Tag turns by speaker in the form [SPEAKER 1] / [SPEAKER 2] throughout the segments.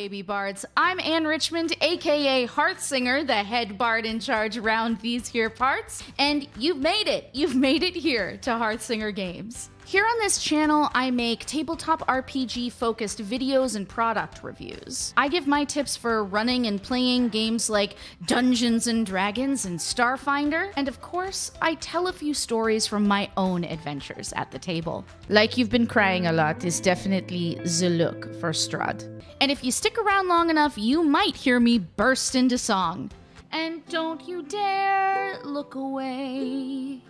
[SPEAKER 1] baby bards. I'm Ann Richmond, aka Hearthsinger, the head bard in charge around these here parts, and you've made it. You've made it here to Hearthsinger Games. Here on this channel, I make tabletop RPG-focused videos and product reviews. I give my tips for running and playing games like Dungeons & Dragons and Starfinder, and of course, I tell a few stories from my own adventures at the table. Like you've been crying a lot is definitely the look for Strahd. And if you stick around long enough, you might hear me burst into song. And don't you dare look away.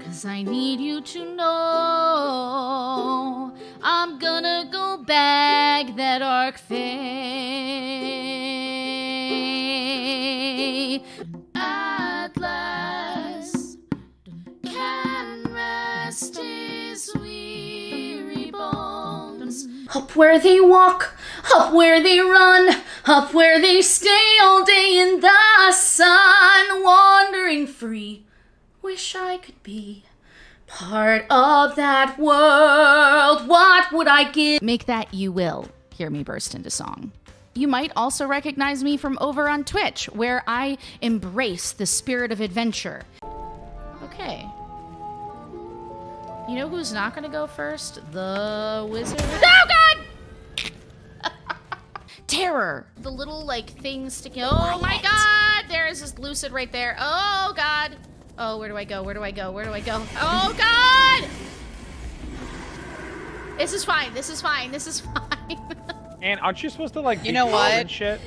[SPEAKER 1] 'Cause I need you to know I'm gonna go bag that Arc Fae. At last can rest his weary bones. Up where they walk, up where they run, up where they stay all day in the sun, wandering free. Wish I could be part of that world. What would I give? Make that you will hear me burst into song. You might also recognize me from over on Twitch, where I embrace the spirit of adventure. Okay. You know who's not gonna go first? The wizard. Oh God! Terror. The little like thing sticking. Oh my God! There is this lucid right there. Oh God! Oh, where do I go? Where do I go? Where do I go? Oh, God! This is fine. This is fine. This is fine.
[SPEAKER 2] And aren't you supposed to, like,
[SPEAKER 3] you know what?
[SPEAKER 2] And shit?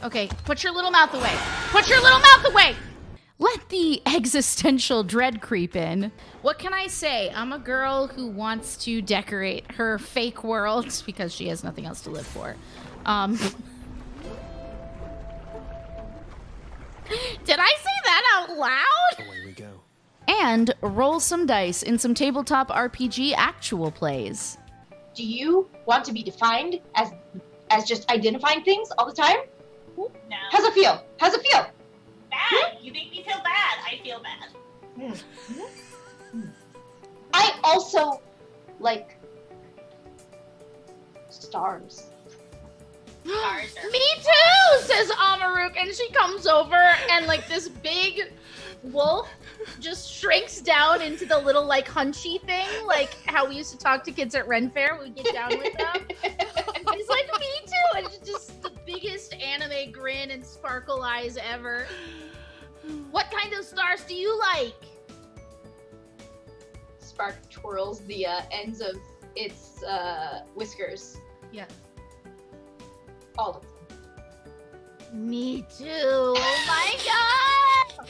[SPEAKER 1] Okay, put your little mouth away. Put your little mouth away! Let the existential dread creep in. What can I say? I'm a girl who wants to decorate her fake world because she has nothing else to live for. Did I say that out loud?
[SPEAKER 4] Away we go.
[SPEAKER 1] And roll some dice in some tabletop RPG actual plays.
[SPEAKER 5] Do you want to be defined as just identifying things all the time?
[SPEAKER 6] No.
[SPEAKER 5] How's it feel? How's it feel?
[SPEAKER 6] Bad. You make me feel bad. I feel bad.
[SPEAKER 5] I also like stars.
[SPEAKER 6] Stars are
[SPEAKER 1] Me too, says Amaruk, and she comes over and like this big wolf just shrinks down into the little like hunchy thing, like how we used to talk to kids at Ren Fair when we get down with them. And he's like, me too, and it's just the biggest anime grin and sparkle eyes ever. What kind of stars do you like?
[SPEAKER 5] Spark twirls the ends of its whiskers.
[SPEAKER 1] Yeah.
[SPEAKER 5] All of them.
[SPEAKER 1] Me too. Oh my God!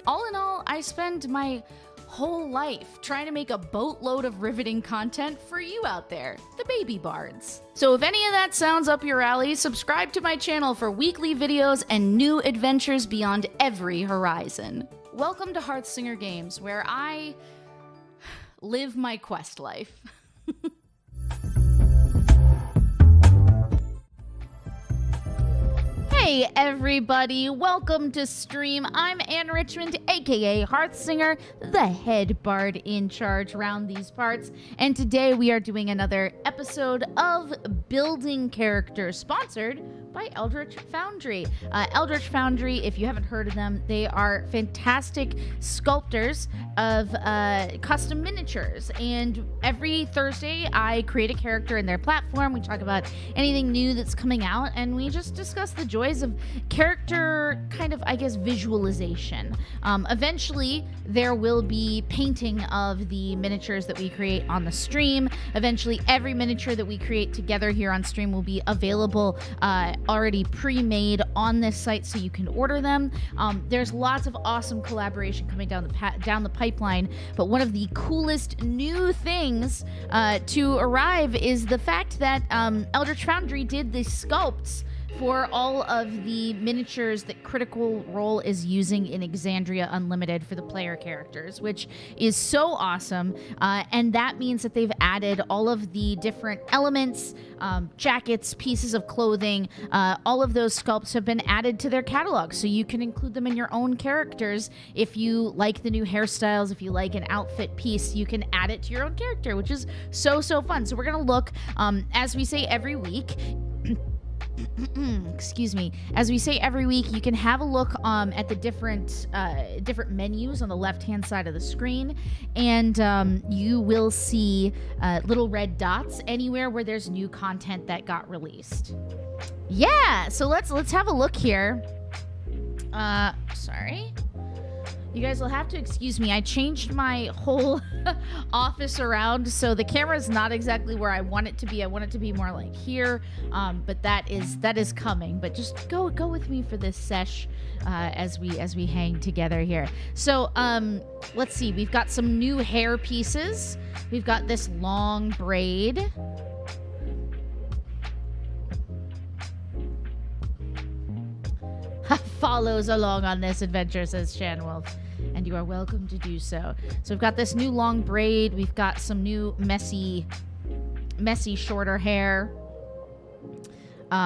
[SPEAKER 1] All in all, I spend my whole life trying to make a boatload of riveting content for you out there, the baby bards. So if any of that sounds up your alley, subscribe to my channel for weekly videos and new adventures beyond every horizon. Welcome to Hearthsinger Games, where I live my quest life. Hey everybody, welcome to stream. I'm Ann Richmond, aka Hearthsinger, the head bard in charge around these parts, and today we are doing another episode of Building Characters, sponsored by Eldritch Foundry. Eldritch Foundry, if you haven't heard of them, they are fantastic sculptors of custom miniatures, and every Thursday I create a character in their platform. We talk about anything new that's coming out, and we just discuss the joys of character kind of, I guess, visualization. Eventually there will be painting of the miniatures that we create on the stream. Eventually every miniature that we create together here on stream will be available already pre-made on this site, so you can order them. There's lots of awesome collaboration coming down the pipeline, but one of the coolest new things to arrive is the fact that Eldritch Foundry did the sculpts for all of the miniatures that Critical Role is using in Exandria Unlimited for the player characters, which is so awesome. And that means that they've added all of the different elements, jackets, pieces of clothing, all of those sculpts have been added to their catalog, so you can include them in your own characters. If you like the new hairstyles, if you like an outfit piece, you can add it to your own character, which is so fun. So we're gonna look, as we say every week, excuse me, as we say every week, you can have a look at the different menus on the left hand side of the screen, and you will see little red dots anywhere where there's new content that got released. Yeah, so let's have a look here. Sorry, you guys will have to excuse me. I changed my whole office around, so the camera's not exactly where I want it to be. I want it to be more like here, but that is coming. But just go with me for this sesh as we hang together here. So let's see. We've got some new hair pieces. We've got this long braid. Follows along on this adventure, says Shanwolf, and you are welcome to do so. So we've got this new long braid. We've got some new messy shorter hair.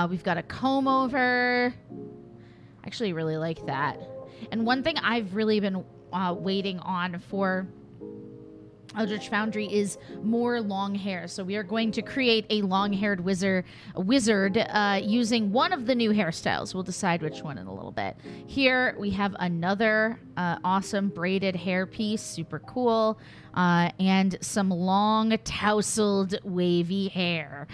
[SPEAKER 1] We've got a comb over. I actually really like that. And one thing I've really been waiting on for Eldritch Foundry is more long hair. So we are going to create a long-haired wizard using one of the new hairstyles. We'll decide which one in a little bit. Here we have another awesome braided hair piece, super cool, and some long tousled wavy hair,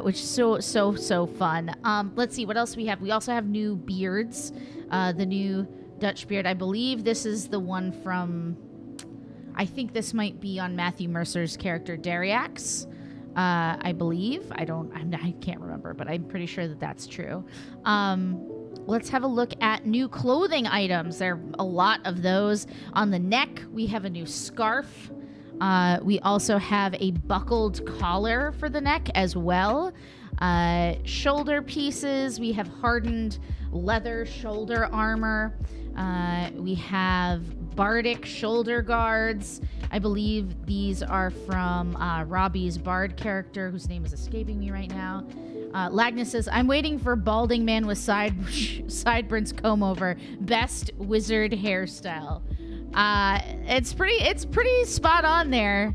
[SPEAKER 1] which is so fun. Let's see what else we have. We also have new beards, the new Dutch beard. I believe this is the one from, I think this might be on Matthew Mercer's character Dariax. I believe. I can't remember, but I'm pretty sure that that's true. Let's have a look at new clothing items. There are a lot of those. On the neck, we have a new scarf. We also have a buckled collar for the neck as well. Shoulder pieces, we have hardened leather shoulder armor. We have Bardic shoulder guards. I believe these are from Robbie's Bard character, whose name is escaping me right now. Lagnus says, I'm waiting for balding man with sideburns comb over. Best wizard hairstyle. It's pretty spot on there.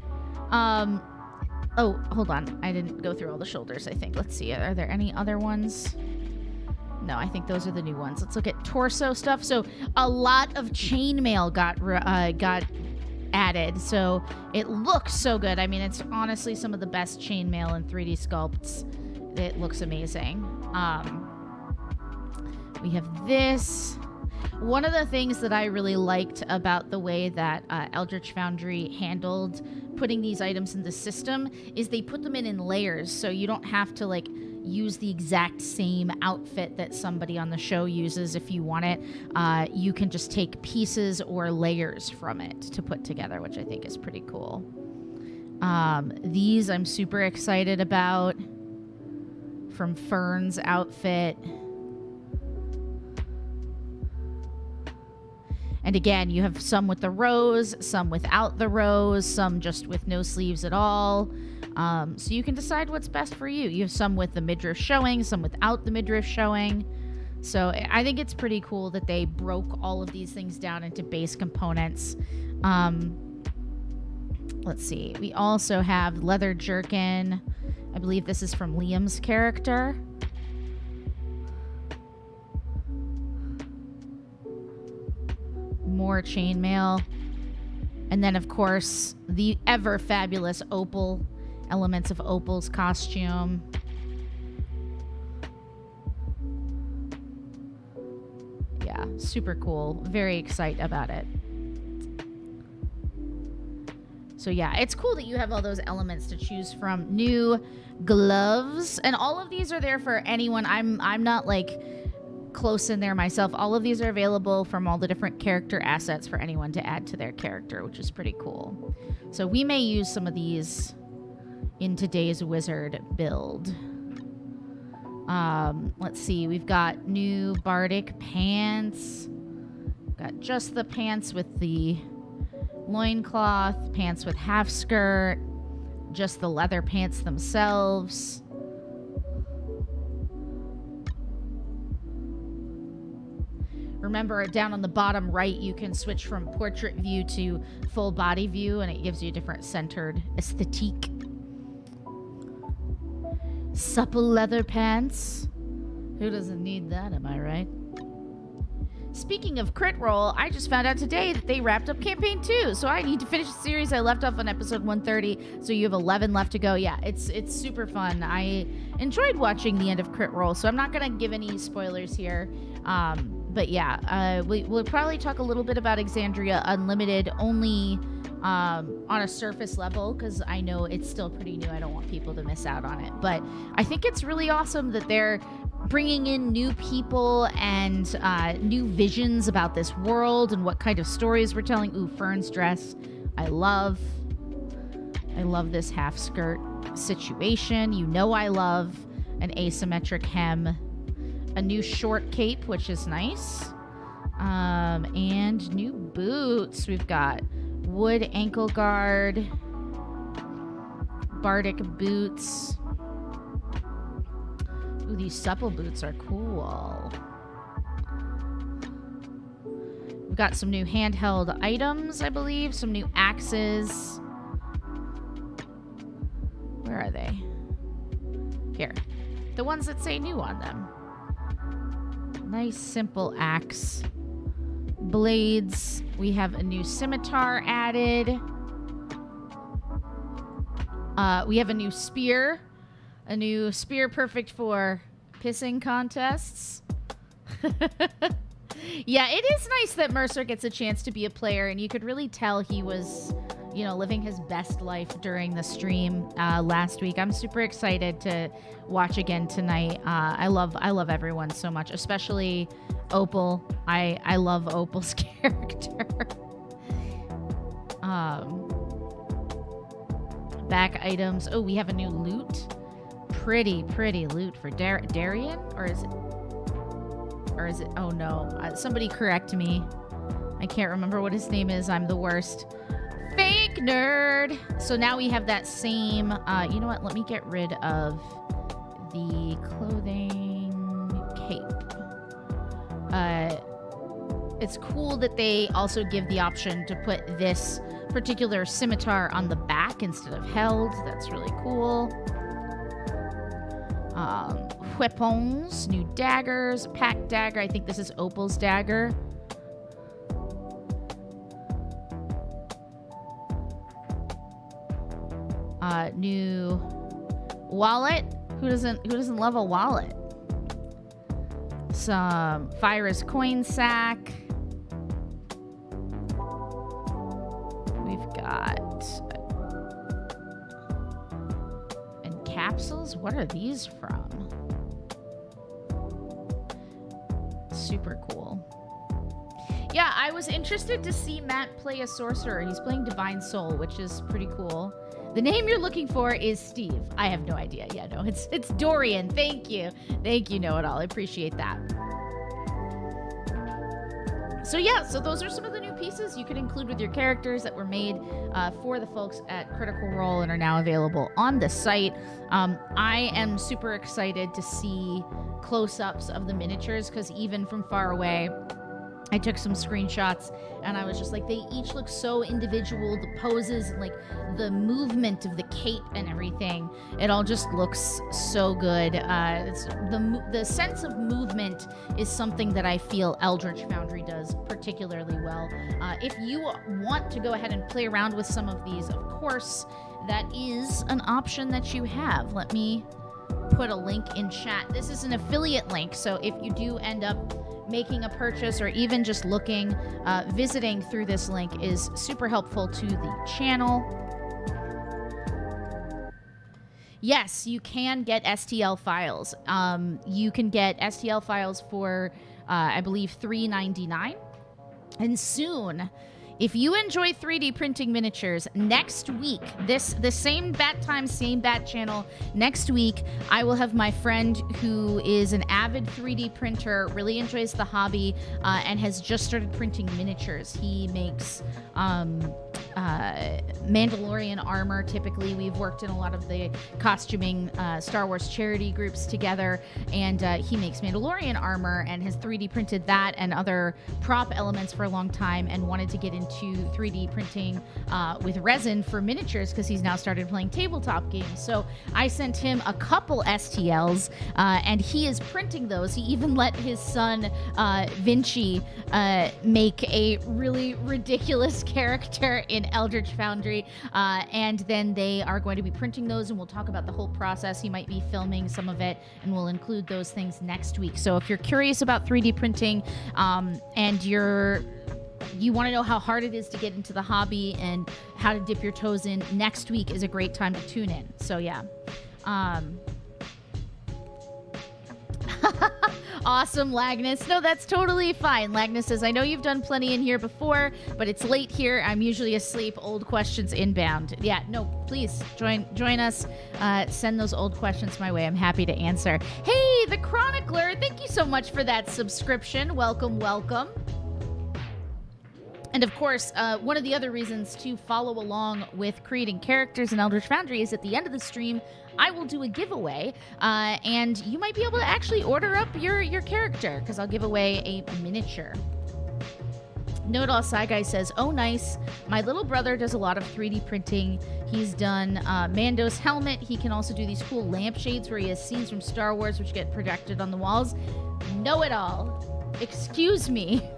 [SPEAKER 1] Oh, hold on. I didn't go through all the shoulders, I think. Let's see. Are there any other ones? No, I think those are the new ones. Let's look at torso stuff. So a lot of chainmail got added. So it looks so good. I mean, it's honestly some of the best chainmail in 3D sculpts. It looks amazing. We have this. One of the things that I really liked about the way that Eldritch Foundry handled putting these items in the system is they put them in layers, so you don't have to like use the exact same outfit that somebody on the show uses if you want it. You can just take pieces or layers from it to put together, which I think is pretty cool. These I'm super excited about, from Fern's outfit. And again, you have some with the rose, some without the rose, some just with no sleeves at all. So you can decide what's best for you. You have some with the midriff showing, some without the midriff showing. So I think it's pretty cool that they broke all of these things down into base components. Let's see. We also have leather jerkin. I believe this is from Liam's character. More chainmail. And then, of course, the ever fabulous Opal, elements of Opal's costume. Yeah, super cool. Very excited about it. So yeah, it's cool that you have all those elements to choose from. New gloves, and all of these are there for anyone. I'm not like close in there myself. All of these are available from all the different character assets for anyone to add to their character, which is pretty cool. So we may use some of these in today's wizard build. Let's see. We've got new Bardic pants. Got just the pants with the loincloth, pants with half skirt, just the leather pants themselves. Remember, down on the bottom right, you can switch from portrait view to full body view, and it gives you a different centered aesthetique. Supple leather pants. Who doesn't need that, am I right? Speaking of crit roll, I just found out today that they wrapped up campaign 2, so I need to finish the series. I left off on episode 130, so you have 11 left to go. Yeah, it's super fun. I enjoyed watching the end of crit roll, so I'm not going to give any spoilers here. But yeah, we'll probably talk a little bit about Exandria Unlimited, only on a surface level, because I know it's still pretty new. I don't want people to miss out on it. But I think it's really awesome that they're bringing in new people and new visions about this world and what kind of stories we're telling. Ooh, Fern's dress. I love this half skirt situation. You know I love an asymmetric hem. A new short cape, which is nice. And new boots. We've got wood ankle guard, Bardic boots. Ooh, these supple boots are cool. We've got some new handheld items, I believe. Some new axes. Where are they? Here. The ones that say new on them. Nice simple axe. Blades. We have a new scimitar added. We have a new spear. A new spear perfect for pissing contests. Yeah, it is nice that Mercer gets a chance to be a player, and you could really tell he was, you know, living his best life during the stream last week. I'm super excited to watch again tonight. I love everyone so much, especially Opal. I love Opal's character. Back items. Oh, we have a new loot. Pretty loot for Darian, or is it? Oh no! Somebody correct me. I can't remember what his name is. I'm the worst. Fake nerd. So now we have that same. You know what? Let me get rid of the clothing cape. It's cool that they also give the option to put this particular scimitar on the back instead of held. That's really cool. Weapons, new daggers, pack dagger. I think this is Opal's dagger. New wallet. Who doesn't love a wallet? Some Fira's coin sack. We've got capsules? What are these from? Super cool. Yeah, I was interested to see Matt play a sorcerer. He's playing Divine Soul, which is pretty cool. The name you're looking for is Steve. I have no idea. Yeah, no, it's Dorian. Thank you. Thank you, Know-It-All. I appreciate that. So yeah, so those are some of the new pieces you could include with your characters that were made for the folks at Critical Role and are now available on the site. I am super excited to see close-ups of the miniatures, because even from far away, I took some screenshots and I was just like, they each look so individual. The poses and like the movement of the cape and everything, it all just looks so good. It's the sense of movement is something that I feel Eldritch Foundry does particularly well. If you want to go ahead and play around with some of these, of course, that is an option that you have. Let me put a link in chat. This is an affiliate link, so if you do end up making a purchase or even just looking, visiting through this link is super helpful to the channel. Yes, you can get STL files. You can get STL files for, I believe, $3.99. And soon, if you enjoy 3D printing miniatures, next week, the same bat time, same bat channel, next week, I will have my friend who is an avid 3D printer, really enjoys the hobby, and has just started printing miniatures. He makes Mandalorian armor. Typically, we've worked in a lot of the costuming Star Wars charity groups together, and he makes Mandalorian armor and has 3D printed that and other prop elements for a long time, and wanted to get into 3D printing with resin for miniatures because he's now started playing tabletop games. So I sent him a couple STLs, and he is printing those. He even let his son Vinci make a really ridiculous character in Eldritch Foundry, and then they are going to be printing those, and we'll talk about the whole process. He might be filming some of it, and we'll include those things next week. So if you're curious about 3D printing, and you want to know how hard it is to get into the hobby and how to dip your toes in, next week is a great time to tune in. So yeah. Awesome, Lagnus. No, that's totally fine. Lagnus says, I know you've done plenty in here before, but it's late here. I'm usually asleep. Old questions inbound. Yeah, no, please join us. Send those old questions my way. I'm happy to answer. Hey, the Chronicler, thank you so much for that subscription. Welcome, welcome. And of course, one of the other reasons to follow along with creating characters in Eldritch Foundry is at the end of the stream, I will do a giveaway, and you might be able to actually order up your character, because I'll give away a miniature. Note All Sci Guy says, oh nice, my little brother does a lot of 3D printing. He's done Mando's helmet. He can also do these cool lampshades where he has scenes from Star Wars which get projected on the walls. Know it all. Excuse me.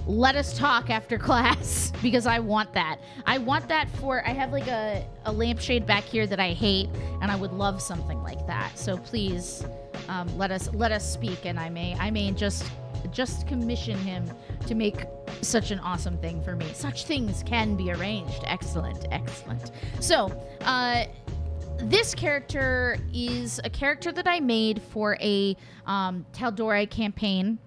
[SPEAKER 1] Let us talk after class, because I want that. I want that I have like a lampshade back here that I hate, and I would love something like that. So please, let us speak, and I may just commission him to make such an awesome thing for me. Such things can be arranged. Excellent, excellent. So, this character is a character that I made for a Tal'dorei campaign.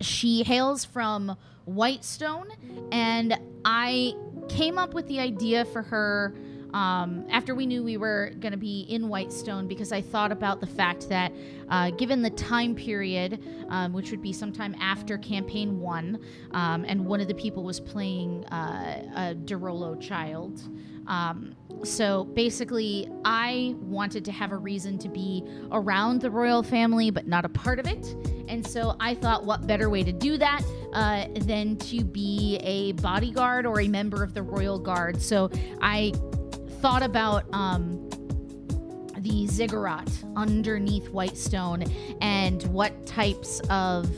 [SPEAKER 1] She hails from Whitestone, and I came up with the idea for her after we knew we were going to be in Whitestone, because I thought about the fact that given the time period, which would be sometime after Campaign 1, and one of the people was playing a Derolo child. So basically, I wanted to have a reason to be around the royal family, but not a part of it. And so I thought, what better way to do that than to be a bodyguard or a member of the royal guard. So I thought about the ziggurat underneath Whitestone and what types of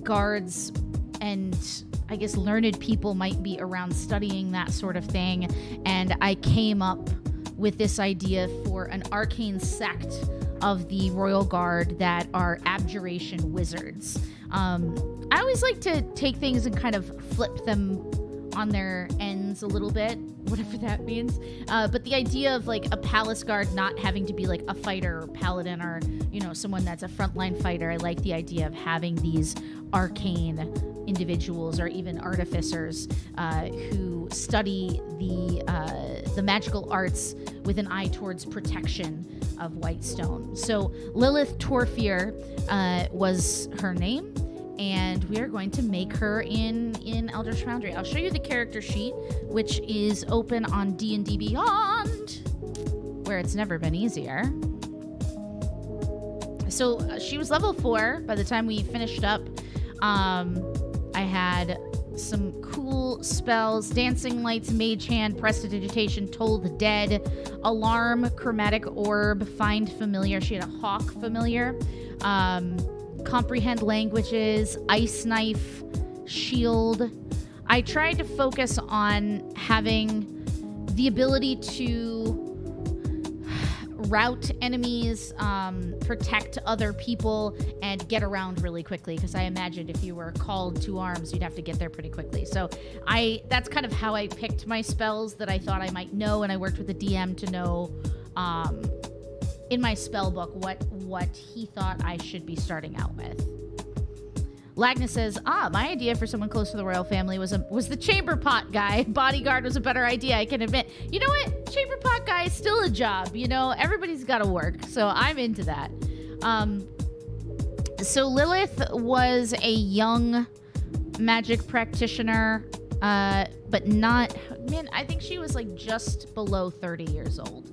[SPEAKER 1] guards and I guess learned people might be around studying that sort of thing. And I came up with this idea for an arcane sect of the Royal Guard that are Abjuration wizards. I always like to take things and kind of flip them on their ends a little bit, whatever that means. But the idea of like a palace guard not having to be like a fighter or paladin or, you know, someone that's a frontline fighter. I like the idea of having these arcane individuals or even artificers who study the magical arts with an eye towards protection of Whitestone. So Lilith Torfier was her name, and we are going to make her in Eldritch Foundry. I'll show you the character sheet, which is open on D&D Beyond, where it's never been easier. So she was level 4 by the time we finished up. I had some cool spells: Dancing Lights, Mage Hand, Prestidigitation, Toll the Dead, Alarm, Chromatic Orb, Find Familiar. She had a Hawk Familiar. Comprehend Languages, Ice Knife, Shield. I tried to focus on having the ability to rout enemies, protect other people, and get around really quickly, because I imagined if you were called to arms, you'd have to get there pretty quickly. So that's kind of how I picked my spells that I thought I might know, and I worked with the DM to know in my spell book what he thought I should be starting out with. Lagna says, my idea for someone close to the royal family was the chamber pot guy. Bodyguard was a better idea, I can admit. You know what? Chamber pot guy is still a job, you know? Everybody's got to work, so I'm into that. So Lilith was a young magic practitioner, but not... Man, I think she was like just below 30 years old.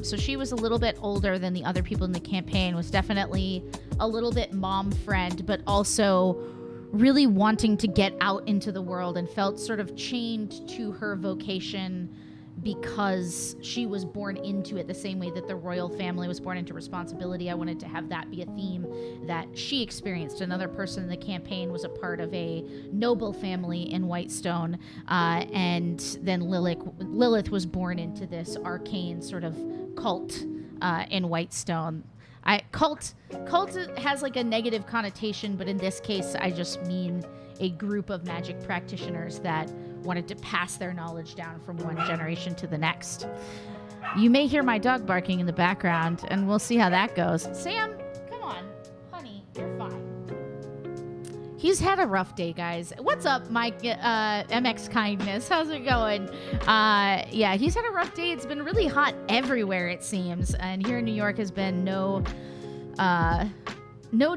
[SPEAKER 1] So she was a little bit older than the other people in the campaign, was definitely a little bit mom friend, but also really wanting to get out into the world and felt sort of chained to her vocation because she was born into it the same way that the royal family was born into responsibility. I wanted to have that be a theme that she experienced. Another person in the campaign was a part of a noble family in Whitestone, and then Lilith was born into this arcane sort of cult in Whitestone. Cult has like a negative connotation, but in this case, I just mean a group of magic practitioners that wanted to pass their knowledge down from one generation to the next. You may hear my dog barking in the background, and we'll see how that goes. Sam, come on. Honey, you're fine. He's had a rough day, guys. What's up, Mike? MX Kindness. How's it going? Yeah, he's had a rough day. It's been really hot everywhere, it seems. And here in New York has been no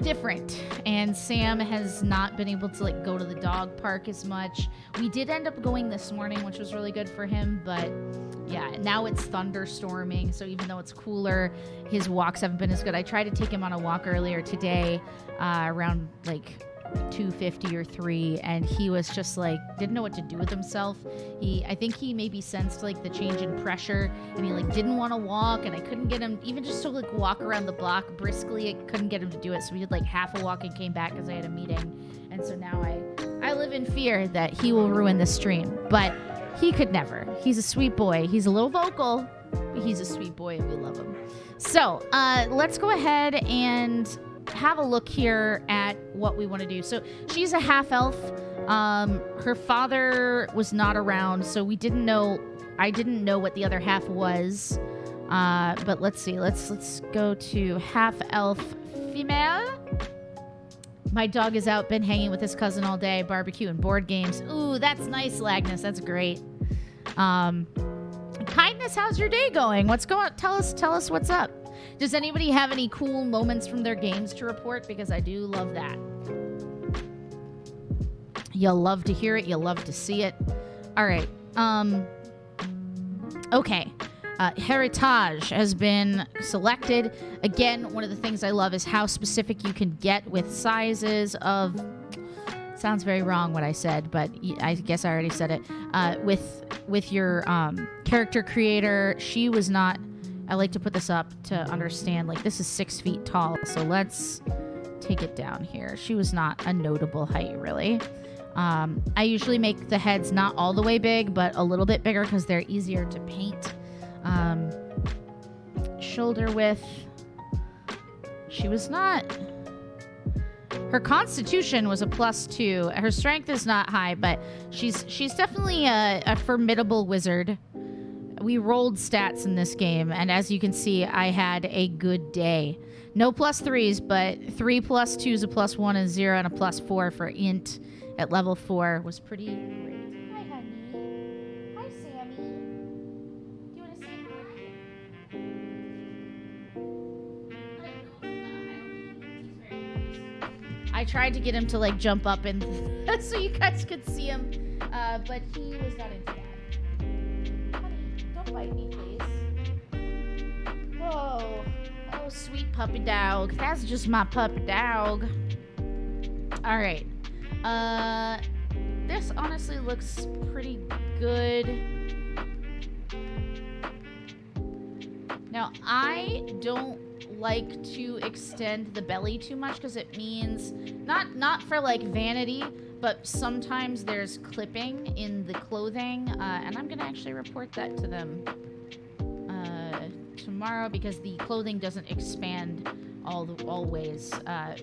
[SPEAKER 1] different, and Sam has not been able to like go to the dog park as much. We did end up going this morning, which was really good for him, but yeah, now it's thunderstorming, so even though it's cooler, his walks haven't been as good. I tried to take him on a walk earlier today, around like 2:50 or 3, and he was just like didn't know what to do with himself. I think he maybe sensed like the change in pressure, and he like didn't want to walk, and I couldn't get him even just to like walk around the block briskly. I couldn't get him to do it, so we did like half a walk and came back because I had a meeting. And so now I live in fear that he will ruin the stream, but he could never. He's a sweet boy. He's a little vocal, but he's a sweet boy and we love him. So let's go ahead and have a look here at what we want to do. So she's a half elf. Her father was not around, so I didn't know what the other half was. But let's see. Let's go to half elf female. My dog is out, been hanging with his cousin all day, barbecue and board games. Ooh, that's nice, Lagnus. That's great. Kindness, how's your day going? What's going on? Tell us what's up. Does anybody have any cool moments from their games to report? Because I do love that. You'll love to hear it. You'll love to see it. All right. Okay. Heritage has been selected. Again, one of the things I love is how specific you can get with sizes of... Sounds very wrong what I said, but I guess I already said it. With your character creator, she was not... I like to put this up to understand, like, this is 6 feet tall, so let's take it down here. She was not a notable height, really. I usually make the heads not all the way big, but a little bit bigger because they're easier to paint. Shoulder width. She was not... Her constitution was a +2. Her strength is not high, but she's definitely a formidable wizard. We rolled stats in this game, and as you can see, I had a good day. No +3s, but 3 +2s, a +1, and 0, and a +4 for int at level 4 was pretty great. Hi, honey. Hi, Sammy. Do you want to say hi? I tried to get him to like jump up and so you guys could see him, but he was not into that. Don't bite me, please. Whoa. Oh, sweet puppy dog. That's just my puppy dog. All right. This honestly looks pretty good. Now, I don't like to extend the belly too much because it means not for like vanity, but sometimes there's clipping in the clothing, and I'm gonna actually report that to them tomorrow because the clothing doesn't expand always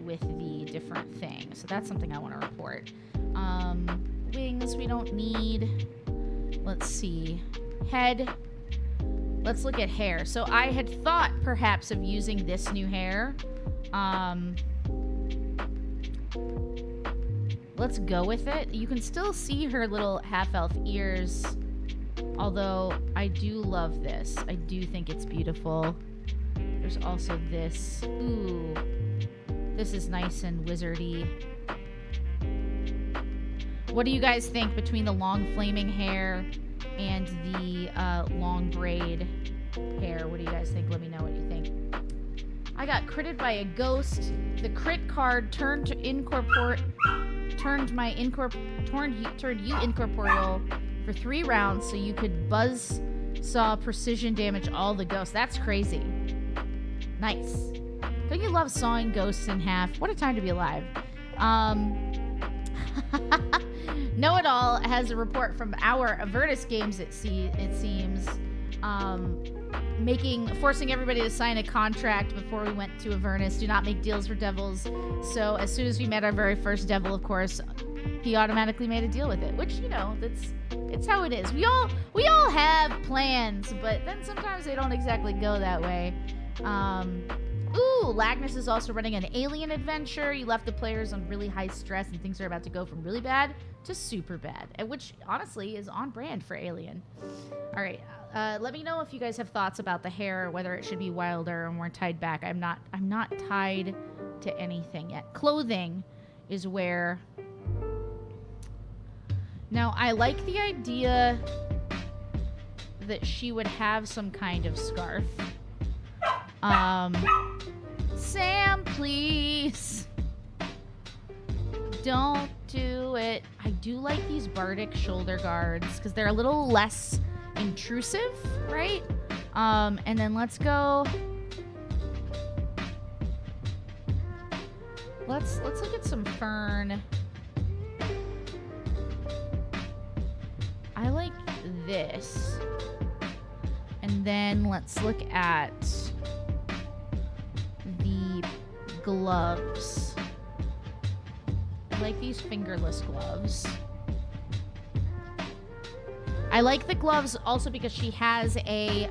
[SPEAKER 1] with the different things. So that's something I want to report. Wings we don't need. Let's see. Head. Let's look at hair. So I had thought perhaps of using this new hair. let's go with it. You can still see her little half-elf ears, although I do love this. I do think it's beautiful. There's also this. Ooh, this is nice and wizardy. What do you guys think between the long flaming hair and the long braid hair? What do you guys think? Let me know what you think. I got critted by a ghost. The crit card turned you incorporeal for 3 rounds, so you could buzzsaw precision damage all the ghosts. That's crazy. Nice. Don't you love sawing ghosts in half? What a time to be alive. Know-It-All has a report from our Avernus games, it seems, forcing everybody to sign a contract before we went to Avernus. Do not make deals for devils. So as soon as we met our very first devil, of course, he automatically made a deal with it, which, you know, it's how it is. We all have plans, but then sometimes they don't exactly go that way. Ooh, Lagnus is also running an alien adventure. You left the players on really high stress and things are about to go from really bad to super bad, which honestly is on brand for Alien. All right, let me know if you guys have thoughts about the hair, whether it should be wilder or more tied back. I'm not tied to anything yet. Clothing is where. Now, I like the idea that she would have some kind of scarf. Sam, please. Don't do it. I do like these Bardic shoulder guards because they're a little less intrusive, right? And then let's go. Let's look at some fern. I like this. And then let's look at the gloves. I like these fingerless gloves. I like the gloves also because she has a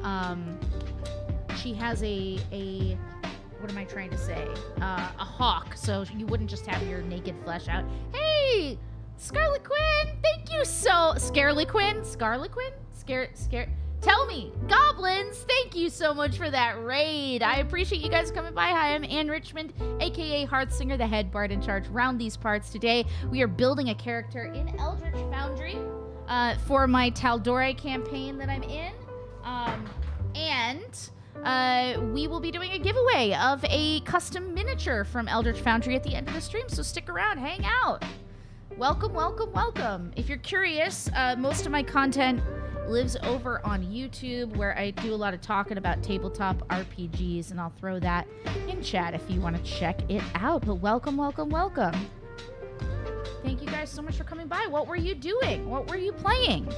[SPEAKER 1] what am I trying to say? A hawk, so you wouldn't just have your naked flesh out. Hey, Scarlet Quinn, thank you so... Scarlet Quinn? Tell me, goblins, thank you so much for that raid. I appreciate you guys coming by. Hi, I'm Anne Richmond, aka Hearthsinger, the head bard in charge around these parts. Today, we are building a character in Eldritch Foundry for my Tal'dorei campaign that I'm in. We will be doing a giveaway of a custom miniature from Eldritch Foundry at the end of the stream, so stick around, hang out. Welcome, welcome, welcome. If you're curious, most of my content lives over on YouTube, where I do a lot of talking about tabletop RPGs, and I'll throw that in chat if you want to check it out. But welcome, welcome, welcome. Thank you guys so much for coming by. What were you doing? What were you playing?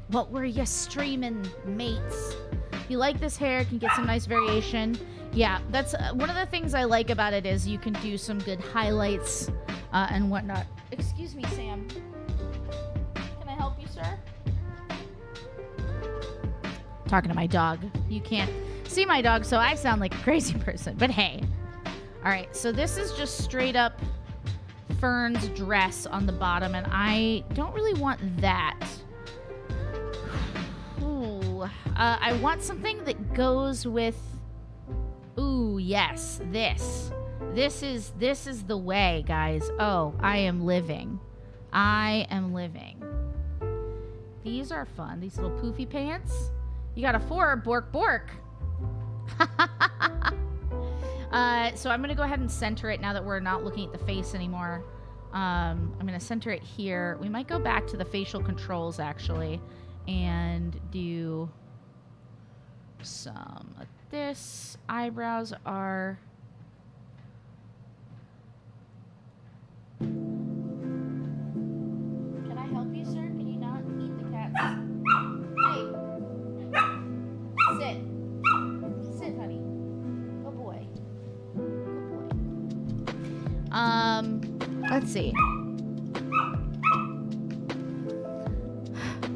[SPEAKER 1] What were you streaming, mates? If you like this hair, can get some nice variation. Yeah, that's one of the things I like about it is you can do some good highlights and whatnot. Excuse me, Sam. Can I help you, sir? Talking to my dog. You can't see my dog, so I sound like a crazy person, but hey. All right, so this is just straight up Fern's dress on the bottom, and I don't really want that. Ooh, I want something that goes with, ooh, yes, this. This is the way, guys. Oh, I am living. I am living. These are fun. These little poofy pants. You got a 4, bork, bork. So I'm going to go ahead and center it now that we're not looking at the face anymore. I'm going to center it here. We might go back to the facial controls, actually, and do some of this. Eyebrows are... Can I help you, sir? Can you not eat the cats? Hey! Sit. Sit, honey. Good boy. Good boy. Let's see.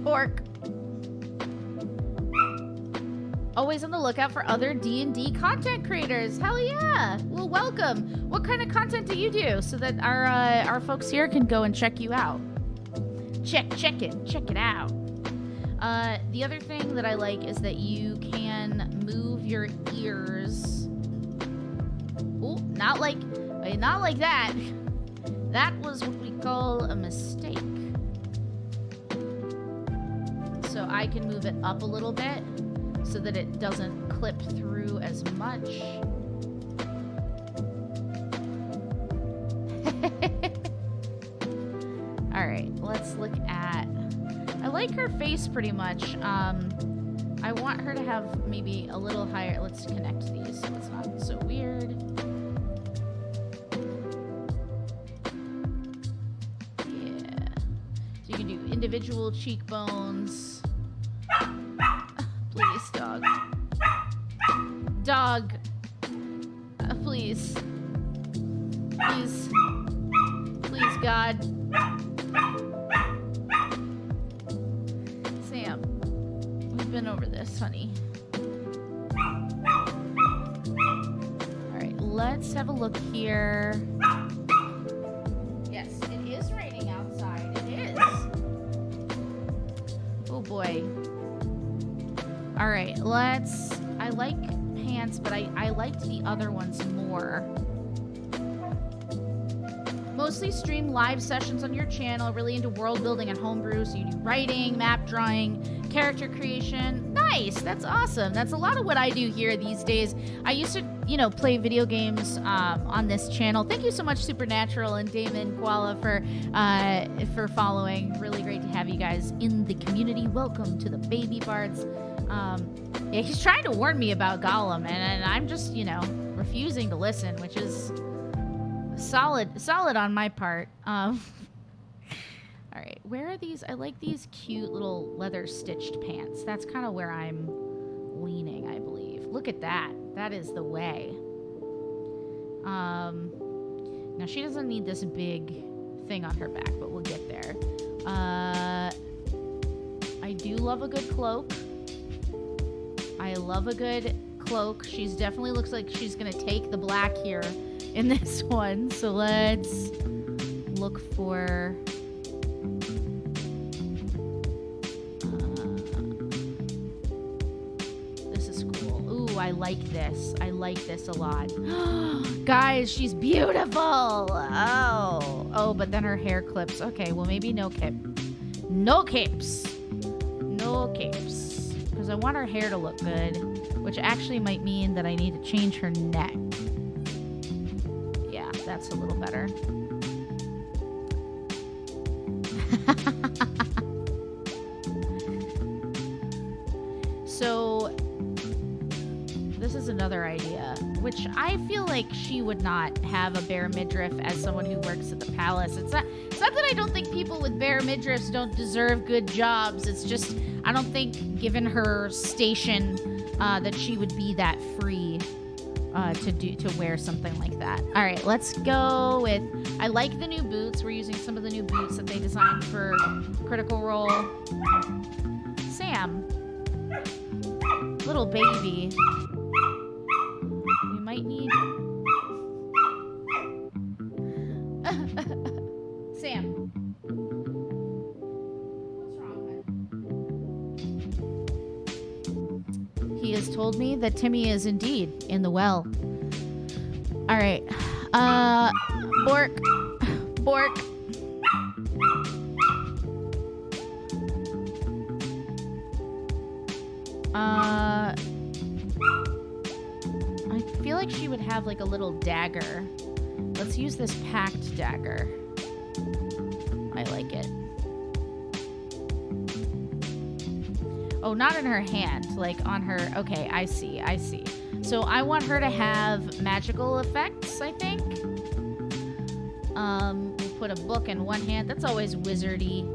[SPEAKER 1] Orc. Always on the lookout for other D&D content creators. Hell yeah! Well, welcome. What kind of content do you do so that our folks here can go and check you out? Check it out. The other thing that I like is that you can move your ears. Oh, not like that. That was what we call a mistake. So I can move it up a little bit so that it doesn't clip through as much. All right, let's look at... I like her face pretty much. I want her to have maybe a little higher... Let's connect these so it's not so weird. Yeah. So you can do individual cheekbones. Please, dog. Dog. Please. Please. Please, God. Sam, we've been over this, honey. Alright, let's have a look here. Yes, it is raining outside. It is. Oh boy. Alright, let's... I like pants, but I liked the other ones more. Mostly stream live sessions on your channel, really into world building and homebrew, so you do writing, map drawing, character creation. Nice! That's awesome. That's a lot of what I do here these days. I used to, you know, play video games on this channel. Thank you so much, Supernatural and Damon Koala, for following. Really great to have you guys in the community. Welcome to the Baby Bards. Yeah, he's trying to warn me about Gollum, and I'm just, you know, refusing to listen, which is solid on my part. All right, where are these? I like these cute little leather stitched pants. That's kind of where I'm leaning, I believe. Look at that. That is the way. Now she doesn't need this big thing on her back, but we'll get there. I do love a good cloak. I love a good cloak. She's definitely looks like she's gonna take the black here in this one. So let's look for... this is cool. Ooh, I like this. I like this a lot. Guys, she's beautiful. Oh, but then her hair clips. Okay, well maybe no cape. No capes. No capes. Because I want her hair to look good, which actually might mean that I need to change her neck. Yeah, that's a little better. So, this is another idea, which I feel like she would not have a bare midriff as someone who works at the palace. It's not that I don't think people with bare midriffs don't deserve good jobs. It's just, I don't think, given her station, that she would be that free to wear something like that. All right, let's go with... I like the new boots. We're using some of the new boots that they designed for Critical Role. Sam, little baby. We might need... Sam. He has told me that Timmy is indeed in the well. All right. Bork. Bork. I feel like she would have like a little dagger. Let's use this packed dagger. I like it. Oh, not in her hand, like on her... Okay, I see. So I want her to have magical effects, I think. We'll put a book in one hand. That's always wizardy.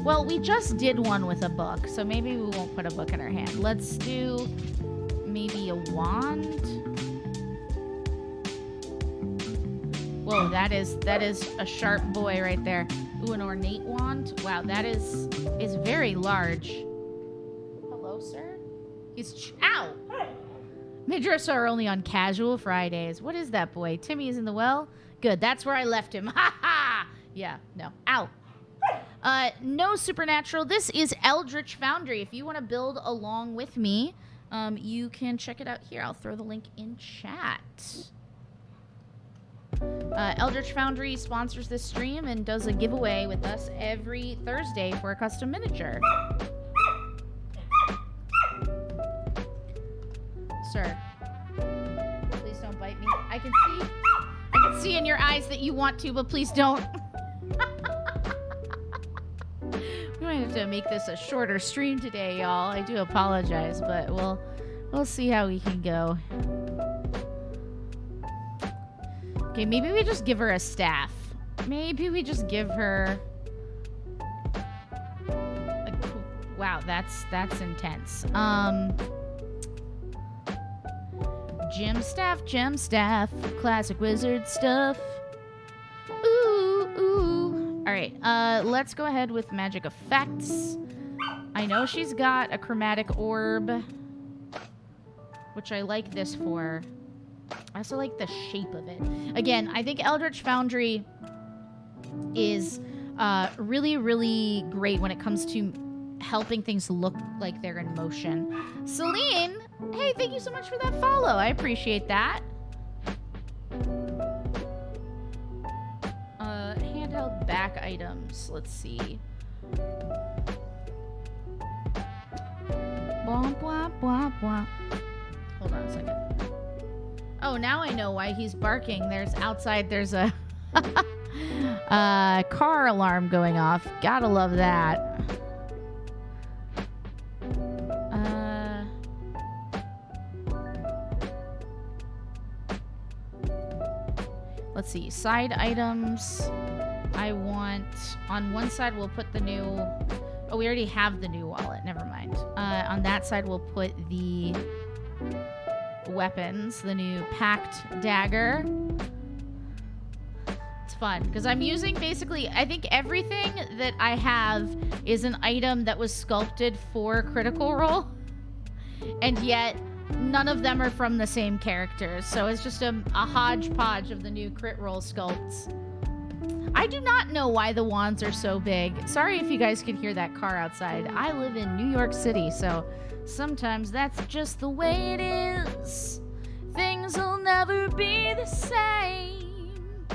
[SPEAKER 1] Well, we just did one with a book, so maybe we won't put a book in her hand. Let's do maybe a wand. Whoa, that is a sharp boy right there. Ooh, an ornate wand. Wow, that is very large. Hello, sir. Ow! Midriffs are only on casual Fridays. What is that, boy? Timmy is in the well? Good, that's where I left him. Ha ha! Yeah, no. Ow. No supernatural. This is Eldritch Foundry. If you want to build along with me, you can check it out here. I'll throw the link in chat. Eldritch Foundry sponsors this stream and does a giveaway with us every Thursday for a custom miniature. Sir, please don't bite me. I can see in your eyes that you want to, but please don't. We might have to make this a shorter stream today, y'all. I do apologize, but we'll see how we can go. Okay, maybe we just give her a staff. Maybe we just give her wow, that's intense. Gem staff, classic wizard stuff. Ooh. All right, let's go ahead with magic effects. I know she's got a chromatic orb, which I like this for. I also like the shape of it. Again, I think Eldritch Foundry is really, really great when it comes to helping things look like they're in motion. Celine, hey, thank you so much for that follow. I appreciate that. Handheld back items. Let's see. Hold on a second. Oh, now I know why he's barking. There's a car alarm going off. Gotta love that. Let's see. Side items. I want... On one side, we'll put the new... Oh, we already have the new wallet. Never mind. On that side, we'll put the weapons. The new packed dagger. It's fun, because I'm using basically... I think everything that I have is an item that was sculpted for Critical Role. And yet... none of them are from the same characters, so it's just a hodgepodge of the new crit roll sculpts. I do not know why the wands are so big. Sorry if you guys could hear that car outside. I live in New York City, so sometimes that's just the way it is. Things will never be the same.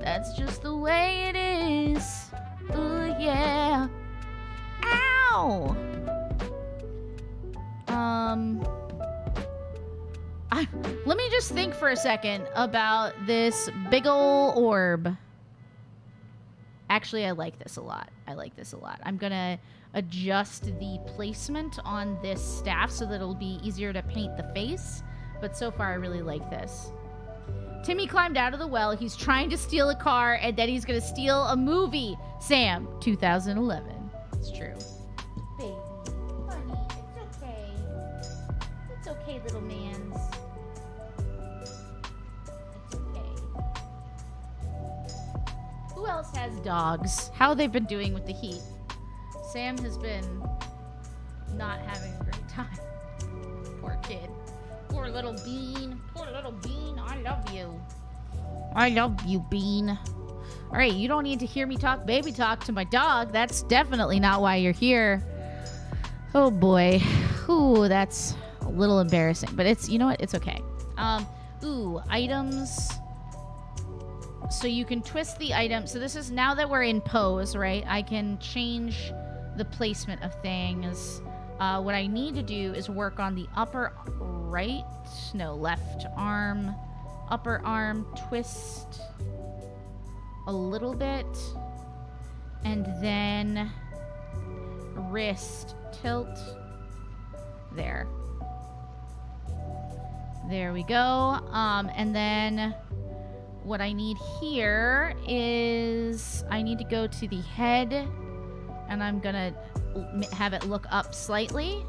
[SPEAKER 1] That's just the way it is. Ooh, yeah. Ow! Let me just think for a second about this big ol' orb. Actually, I like this a lot. I'm gonna adjust the placement on this staff so that it'll be easier to paint the face. But so far, I really like this. Timmy climbed out of the well. He's trying to steal a car, and then he's gonna steal a movie. Sam, 2011. It's true. Baby, honey, it's okay. It's okay, little mans. It's okay. Who else has dogs? How have they been doing with the heat? Sam has been not having a great time. Poor kid. Poor little Bean. Poor little Bean. I love you. I love you, Bean. All right, you don't need to hear me talk baby talk to my dog. That's definitely not why you're here. Oh boy. Ooh, that's a little embarrassing, but it's, you know what? It's okay. Ooh, items. So you can twist the item. So this is now that we're in pose, right? I can change the placement of things. What I need to do is work on the upper right, no, left arm, upper arm twist a little bit, and then wrist tilt. There we go. And then what I need here is I need to go to the head, and I'm gonna have it look up slightly,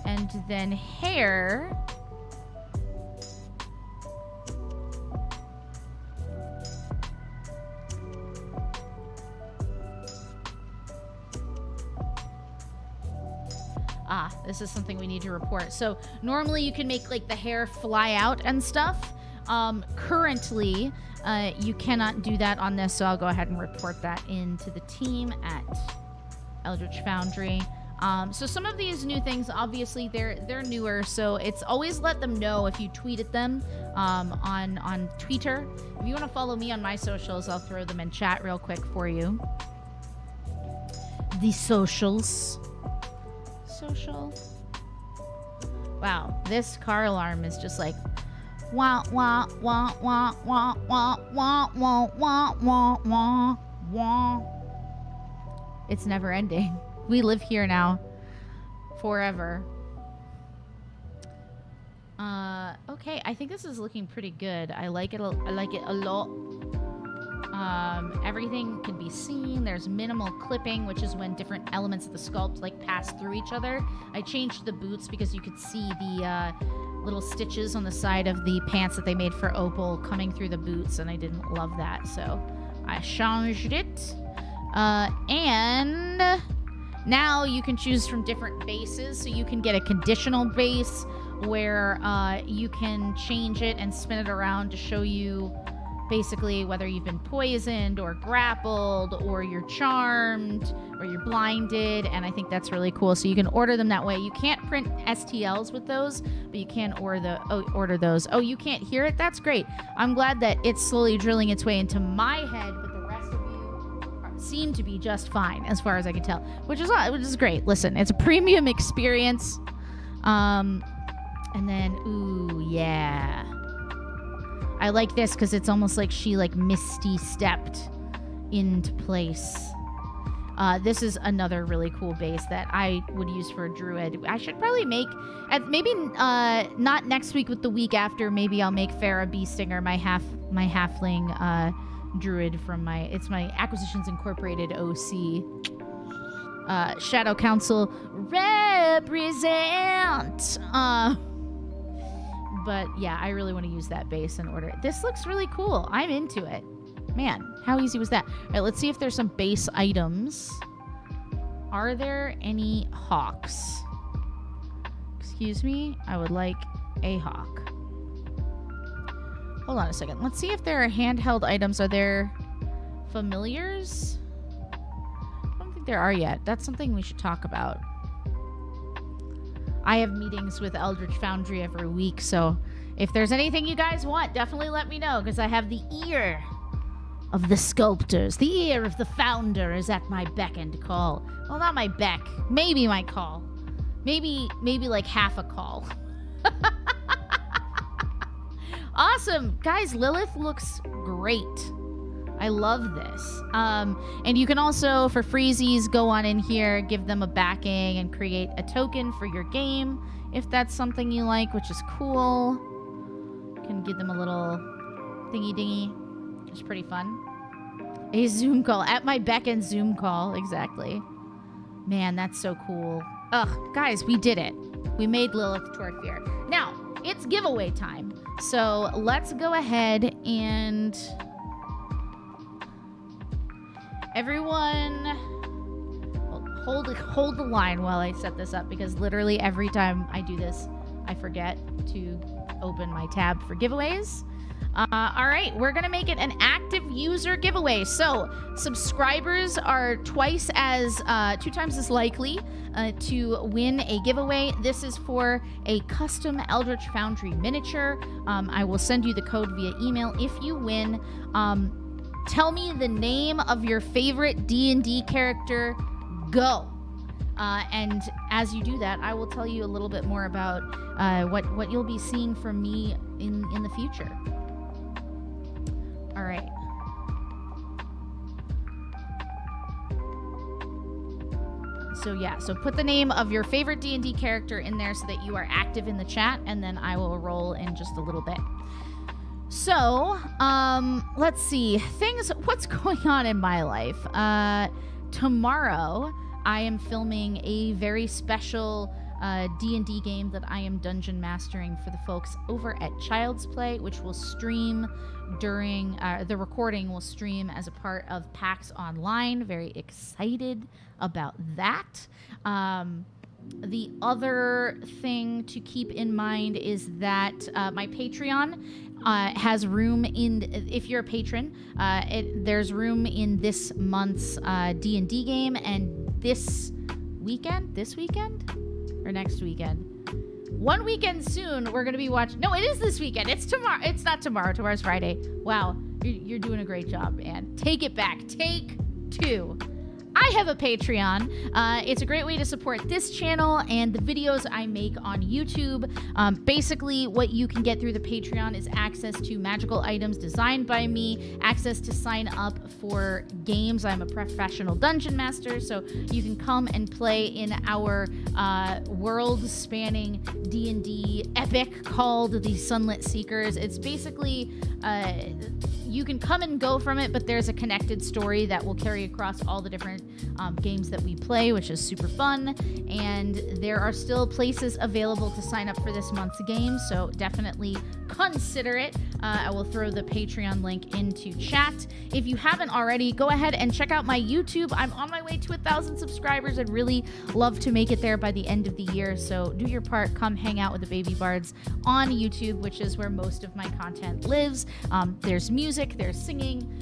[SPEAKER 1] and then hair. This is something we need to report. So normally you can make like the hair fly out and stuff. Currently, you cannot do that on this, so I'll go ahead and report that into the team at Eldritch Foundry. So some of these new things, obviously, they're newer, so it's always let them know if you tweet at them on Twitter. If you want to follow me on my socials, I'll throw them in chat real quick for you. The socials. Social. Wow, this car alarm is just like wah wah wah wah wah wah wah wah wah wah wah wah. It's never ending. We live here now forever. Okay, I think this is looking pretty good. I like it a lot. Everything can be seen. There's minimal clipping, which is when different elements of the sculpt like pass through each other. I changed the boots because you could see the little stitches on the side of the pants that they made for Opal coming through the boots, and I didn't love that, so I changed it. And now you can choose from different bases, so you can get a conditional base where you can change it and spin it around to show you basically whether you've been poisoned or grappled or you're charmed or you're blinded, and I think that's really cool. So you can order them that way. You can't print STLs with those, but you can order those. Oh, you can't hear it? That's great. I'm glad that it's slowly drilling its way into my head, but the rest of you seem to be just fine as far as I can tell, which is great. Listen, it's a premium experience. And then, ooh, yeah. I like this because it's almost like she like misty stepped into place. This is another really cool base that I would use for a druid. I should probably make, maybe not next week, but the week after. Maybe I'll make Farah Beestinger my halfling druid from my Acquisitions Incorporated OC. Shadow Council represent. But yeah, I really want to use that base in order. This looks really cool. I'm into it. Man, how easy was that? All right, let's see if there's some base items. Are there any hawks? Excuse me, I would like a hawk. Hold on a second. Let's see if there are handheld items. Are there familiars? I don't think there are yet. That's something we should talk about. I have meetings with Eldritch Foundry every week, so if there's anything you guys want, definitely let me know, because I have the ear of the sculptors. The ear of the founder is at my beck and call. Well, not my beck. Maybe my call. Maybe like half a call. Awesome. Guys, Lilith looks great. I love this. And you can also, for freezies, go on in here, give them a backing, and create a token for your game, if that's something you like, which is cool. You can give them a little thingy-dingy, which is pretty fun. A Zoom call. At my beck and Zoom call. Exactly. Man, that's so cool. Ugh, guys, we did it. We made Lilith Torthier. Now, it's giveaway time. So let's go ahead and... Everyone, hold the line while I set this up, because literally every time I do this, I forget to open my tab for giveaways. All right, we're going to make it an active user giveaway. So subscribers are two times as likely to win a giveaway. This is for a custom Eldritch Foundry miniature. I will send you the code via email if you win. Tell me the name of your favorite D&D character. Go. And as you do that, I will tell you a little bit more about what you'll be seeing from me in the future. All right. So yeah, so put the name of your favorite D&D character in there so that you are active in the chat, and then I will roll in just a little bit. So, let's see. What's going on in my life? Tomorrow, I am filming a very special D&D game that I am dungeon mastering for the folks over at Child's Play, which will stream during, the recording will stream as a part of PAX Online. Very excited about that. The other thing to keep in mind is that my Patreon has room in, if you're a patron, there's room in this month's D&D game, and this weekend or next weekend, one weekend soon, we're going to be watching. No, it is this weekend. It's tomorrow. It's not tomorrow. Tomorrow's Friday. Wow. You're doing a great job, Anne. Take it back. Take 2. I have a Patreon. It's a great way to support this channel and the videos I make on YouTube. Basically, what you can get through the Patreon is access to magical items designed by me, access to sign up for games. I'm a professional dungeon master, so you can come and play in our world-spanning D&D epic called the Sunlit Seekers. It's basically... you can come and go from it, but there's a connected story that will carry across all the different games that we play, which is super fun. And there are still places available to sign up for this month's game, so definitely consider it. I will throw the Patreon link into chat. If you haven't already, go ahead and check out my YouTube. I'm on my way to 1,000 subscribers. I'd really love to make it there by the end of the year, so do your part. Come hang out with the Baby Bards on YouTube, which is where most of my content lives. There's music, there's singing,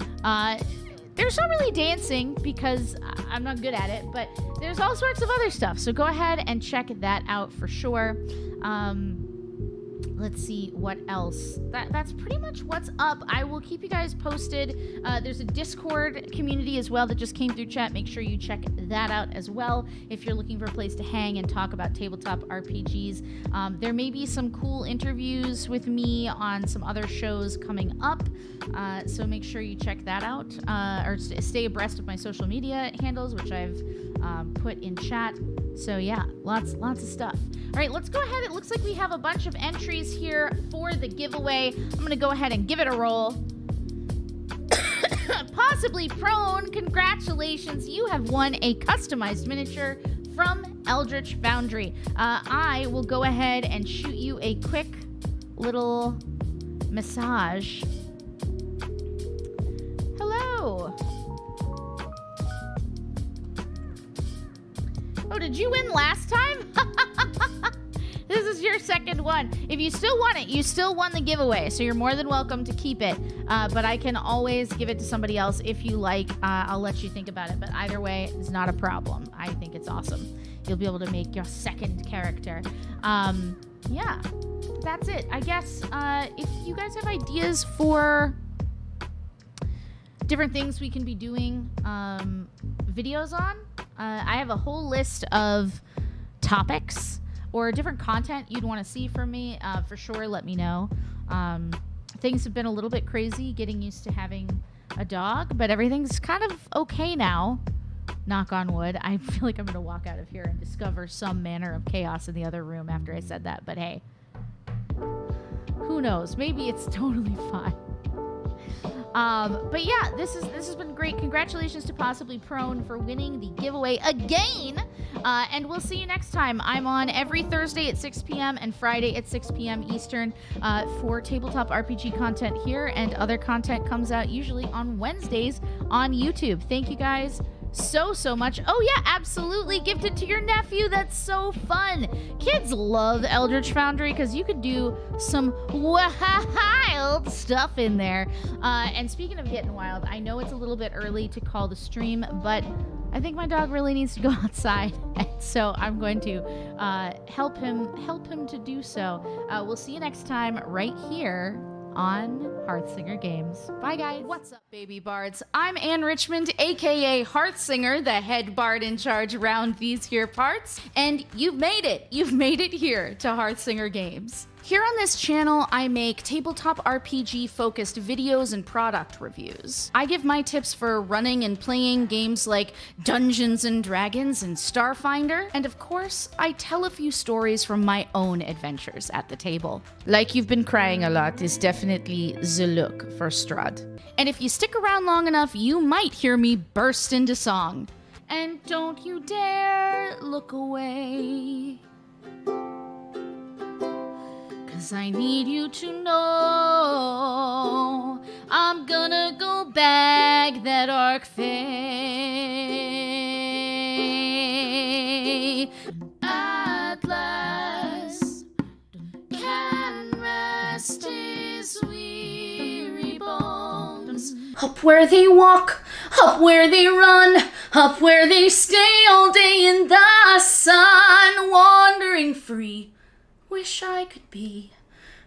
[SPEAKER 1] there's not really dancing because I'm not good at it, but there's all sorts of other stuff, so go ahead and check that out for sure. Let's see what else. That's pretty much what's up. I will keep you guys posted. There's a Discord community as well that just came through chat. Make sure you check that out as well if you're looking for a place to hang and talk about tabletop RPGs. There may be some cool interviews with me on some other shows coming up, so make sure you check that out, or stay abreast of my social media handles, which I've put in chat. So yeah, lots of stuff. All right, let's go ahead. It looks like we have a bunch of entries here for the giveaway. I'm gonna go ahead and give it a roll. Possibly prone, congratulations. You have won a customized miniature from Eldritch Foundry. I will go ahead and shoot you a quick little massage. Hello. Oh, did you win last time? This is your second one. If you still want it, you still won the giveaway, so you're more than welcome to keep it. But I can always give it to somebody else if you like. I'll let you think about it, but either way, it's not a problem. I think it's awesome. You'll be able to make your second character. Yeah, that's it. I guess if you guys have ideas for different things we can be doing videos on, I have a whole list of topics or different content you'd want to see from me. For sure, let me know. Things have been a little bit crazy getting used to having a dog, but everything's kind of okay now. Knock on wood. I feel like I'm going to walk out of here and discover some manner of chaos in the other room after I said that, but hey, who knows? Maybe it's totally fine. But yeah, this has been great. Congratulations to Possibly Prone for winning the giveaway again. And we'll see you next time. I'm on every Thursday at 6 p.m. and Friday at 6 p.m. Eastern for tabletop RPG content here, and other content comes out usually on Wednesdays on YouTube. Thank you guys so much. Oh yeah, absolutely. Gift it to your nephew. That's so fun. Kids love Eldritch Foundry because you could do some wild stuff in there. And speaking of getting wild, I know it's a little bit early to call the stream, but I think my dog really needs to go outside, and so I'm going to help him to do so. We'll see you next time right here on Hearthsinger Games. Bye, guys. What's up, baby bards? I'm Anne Richmond, aka Hearthsinger, the head bard in charge around these here parts, and you've made it. You've made it here to Hearthsinger Games. Here on this channel, I make tabletop RPG-focused videos and product reviews. I give my tips for running and playing games like Dungeons & Dragons and Starfinder, and of course, I tell a few stories from my own adventures at the table. Like You've Been Crying a Lot is definitely the look for Strahd. And if you stick around long enough, you might hear me burst into song. And don't you dare look away, 'cause I need you to know I'm gonna go bag that Arc Fae. Up where they walk, up where they run, up where they stay all day in the sun, wandering free. Wish I could be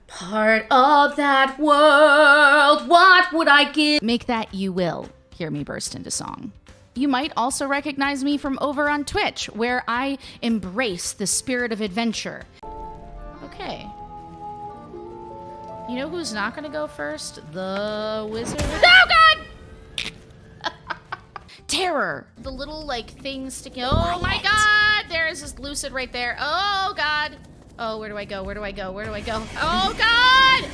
[SPEAKER 1] part of that world. What would I give? Make that you will hear me burst into song. You might also recognize me from over on Twitch, where I embrace the spirit of adventure. Okay. You know who's not gonna go first? The wizard. Oh god! Terror. The little like thing sticking. Oh my god! There is this lucid right there. Oh god. Oh, where do I go? Where do I go? Where do I go? Oh god!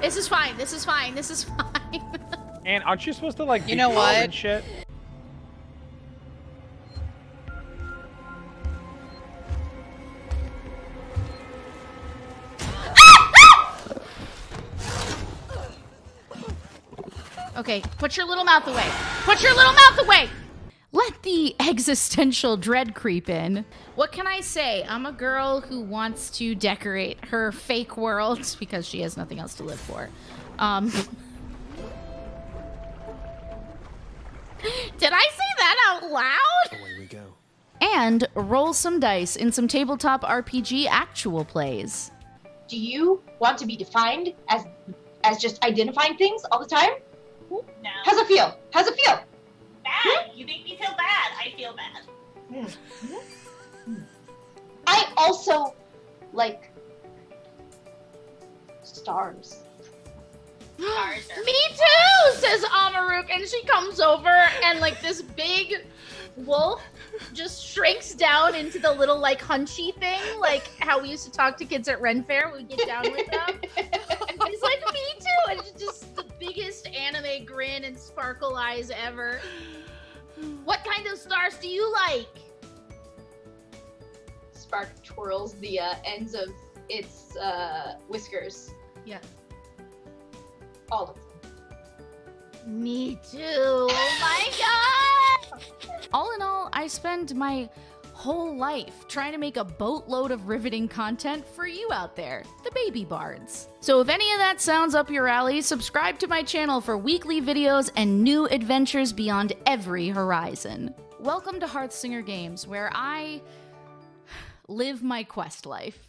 [SPEAKER 1] This is fine. This is fine. This is fine.
[SPEAKER 2] And aren't you supposed to like
[SPEAKER 3] You know
[SPEAKER 2] decode
[SPEAKER 3] what?
[SPEAKER 2] and shit?
[SPEAKER 1] Okay, put your little mouth away. Put your little mouth away! Let the existential dread creep in. What can I say? I'm a girl who wants to decorate her fake world because she has nothing else to live for. Did I say that out loud?
[SPEAKER 4] Away we go.
[SPEAKER 1] And roll some dice in some tabletop RPG actual plays.
[SPEAKER 5] Do you want to be defined as just identifying things all the time?
[SPEAKER 6] No.
[SPEAKER 5] How's it feel? How's it feel?
[SPEAKER 6] Bad. You make me feel bad. I feel bad.
[SPEAKER 5] I also like stars.
[SPEAKER 6] Stars are
[SPEAKER 1] Me too, says Amaruk, and she comes over and like this big wolf just shrinks down into the little like hunchy thing, like how we used to talk to kids at Ren Fair when we get down with them. And he's like, me too, and it's just the biggest anime grin and sparkle eyes ever. What kind of stars do you like?
[SPEAKER 5] Spark twirls the ends of its whiskers.
[SPEAKER 1] Yeah.
[SPEAKER 5] All of them.
[SPEAKER 1] Me too. Oh my god! All in all, I spend my whole life trying to make a boatload of riveting content for you out there, the baby bards. So if any of that sounds up your alley, subscribe to my channel for weekly videos and new adventures beyond every horizon. Welcome to Hearthsinger Games, where I live my quest life.